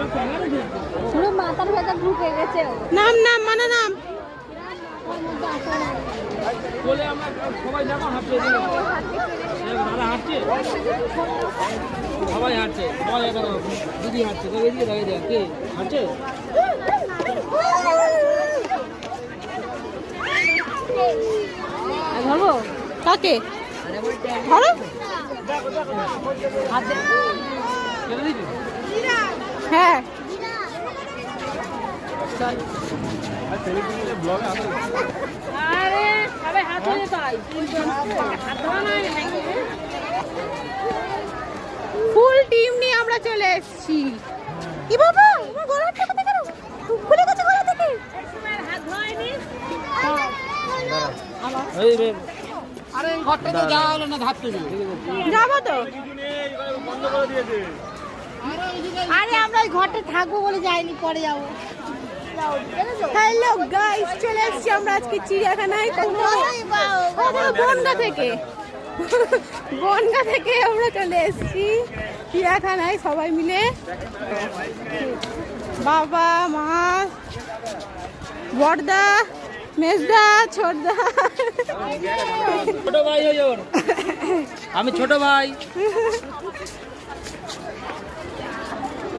পুরো মাথার ভেতর ঢুকে গেছে। নাম নাম মানে নাম বলে আমরা সবাই যাবো হাঁটতে দাদা হাঁটছে সবাই হাঁটছে সবাই দিদি হাঁটছে তো এদিকে দাঁড়িয়ে দেয় কে হাঁটছে ধরবো কাকে ধরো কেটে দিচ্ছি হ্যাঁ ব্লগে আসে আরে সবাই হাত ধরে তাই হাত ধরা নাই ফুল টিম নিয়ে আমরা চলে এসেছি কি বাবা আমার গলাটা কোথায় গেল খুলে গেছে গলা থেকে হাত ধরায়নি। এই রে আরে ঘরটা তো যাওয়া হলো না ধাপ থেকে যাবো তো বন্ধ করে দিয়েছে আরে আমরা ওই ঘরটা থাকবো বলে যাইনি পরে যাবো হ্যালো গাইস চলে এসেছি আমরা আজকে চিড়িয়াখানায় বনগা থেকে আমরা চলে এসেছি চিড়িয়াখানায় সবাই মিলে বাবা মা বড়দা মেজদা ছোটদা ছোট ভাই ওর আমি ছোট ভাই